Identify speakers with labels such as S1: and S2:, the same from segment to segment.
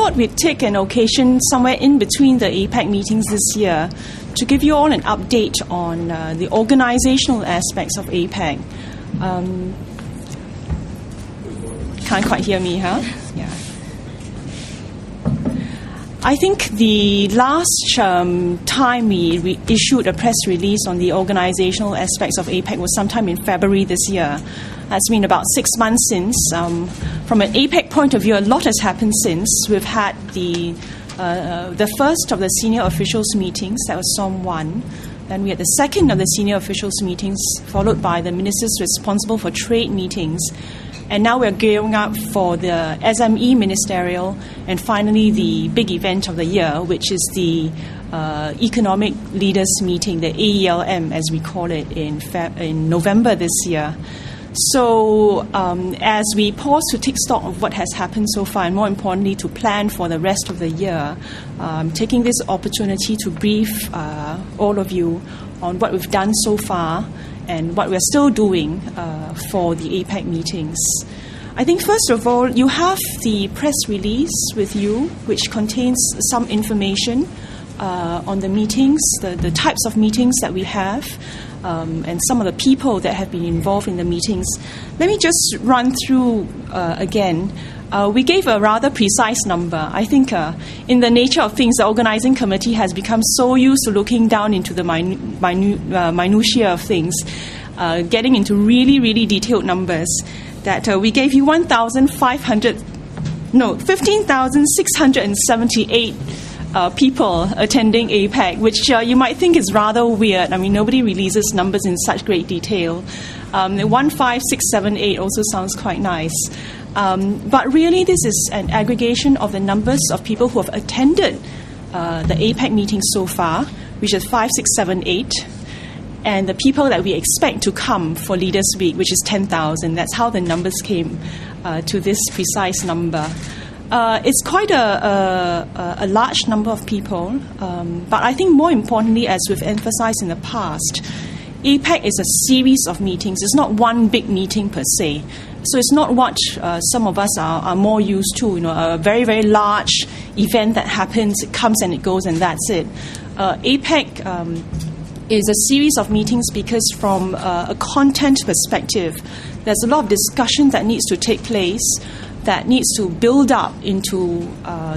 S1: thought we'd take an occasion somewhere in between the APEC meetings this year to give you all an update on the organizational aspects of APEC. Can't quite hear me, huh? Yeah. I think the last time we issued a press release on the organizational aspects of APEC was sometime in February this year. That's been about 6 months since. From an APEC point of view, a lot has happened since. We've had the first of the senior officials meetings, that was SOM 1. Then we had the second of the senior officials meetings, followed by the ministers responsible for trade meetings. And now we're gearing up for the SME ministerial, and finally the big event of the year, which is the economic leaders meeting, the AELM as we call it, in November this year. So as we pause to take stock of what has happened so far, and more importantly to plan for the rest of the year, taking this opportunity to brief all of you on what we've done so far and what we're still doing for the APEC meetings. I think first of all, you have the press release with you, which contains some information on the meetings, the types of meetings that we have, and some of the people that have been involved in the meetings. Let me just run through again. We gave a rather precise number. I think in the nature of things, the organizing committee has become so used to looking down into the minutiae of things, getting into really, really detailed numbers, that we gave you 15,678 people attending APEC, which you might think is rather weird. I mean, nobody releases numbers in such great detail. 15678 also sounds quite nice. But really, this is an aggregation of the numbers of people who have attended the APEC meeting so far, which is 5678, and the people that we expect to come for Leaders Week, which is 10,000. That's how the numbers came to this precise number. It's quite a large number of people, but I think more importantly, as we've emphasized in the past, APEC is a series of meetings. It's not one big meeting per se. So it's not what some of us are more used to, a very, very large event that happens, it comes and it goes, and that's it. APEC is a series of meetings because from a content perspective, there's a lot of discussion that needs to take place, that needs to build up into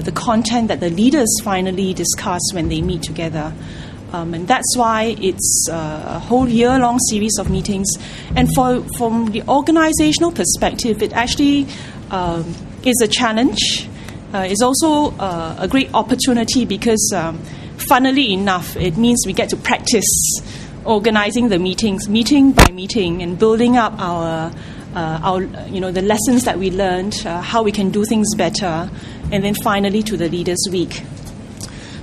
S1: the content that the leaders finally discuss when they meet together. And that's why it's a whole year-long series of meetings. And from the organizational perspective, it actually is a challenge. It's also a great opportunity because, funnily enough, it means we get to practice organizing the meetings, meeting by meeting, and building up our the lessons that we learned, how we can do things better, and then finally to the Leaders Week.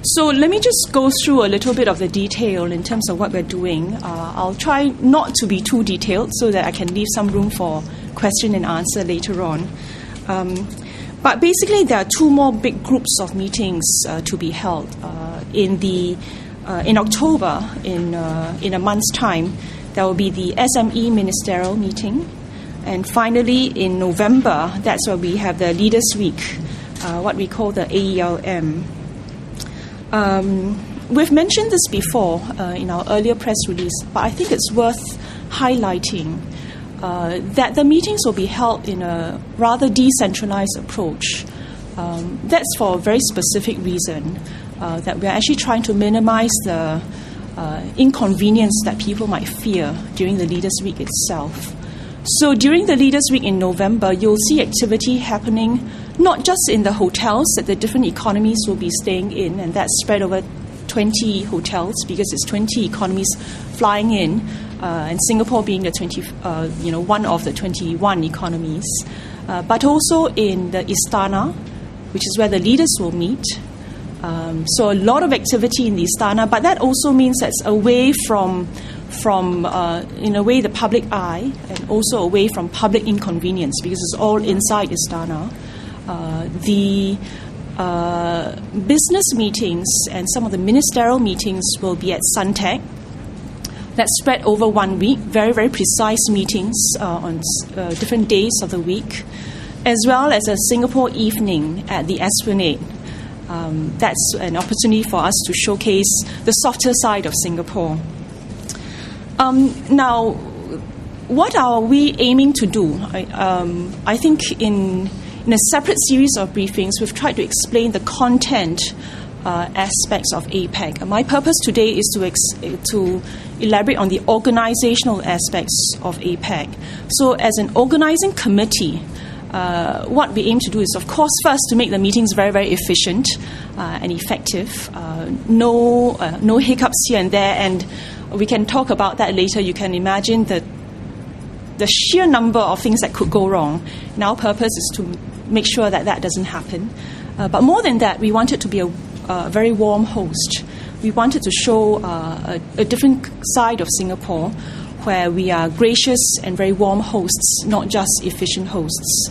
S1: So let me just go through a little bit of the detail in terms of what we're doing. I'll try not to be too detailed so that I can leave some room for question and answer later on. But basically, there are two more big groups of meetings to be held in October. In a month's time, there will be the SME ministerial meeting. And finally, in November, that's where we have the Leaders Week, what we call the AELM. We've mentioned this before in our earlier press release, but I think it's worth highlighting that the meetings will be held in a rather decentralized approach. That's for a very specific reason, that we're actually trying to minimize the inconvenience that people might fear during the Leaders Week itself. So during the Leaders Week in November, you'll see activity happening not just in the hotels that the different economies will be staying in, and that's spread over 20 hotels because it's 20 economies flying in, and Singapore being the one of the 21 economies, but also in the Istana, which is where the leaders will meet. So a lot of activity in the Istana, but that also means that's away from in a way, the public eye, and also away from public inconvenience because it's all inside Istana. The business meetings and some of the ministerial meetings will be at Suntec. That's spread over 1 week, very, very precise meetings on different days of the week, as well as a Singapore evening at the Esplanade. That's an opportunity for us to showcase the softer side of Singapore. Now, what are we aiming to do? I think in a separate series of briefings, we've tried to explain the content aspects of APEC. My purpose today is to elaborate on the organizational aspects of APEC. So as an organizing committee, what we aim to do is, of course, first to make the meetings very, very efficient and effective. No hiccups here and there, and we can talk about that later. You can imagine the sheer number of things that could go wrong. And our purpose is to make sure that that doesn't happen. But more than that, we wanted to be a very warm host. We wanted to show a different side of Singapore, where we are gracious and very warm hosts, not just efficient hosts.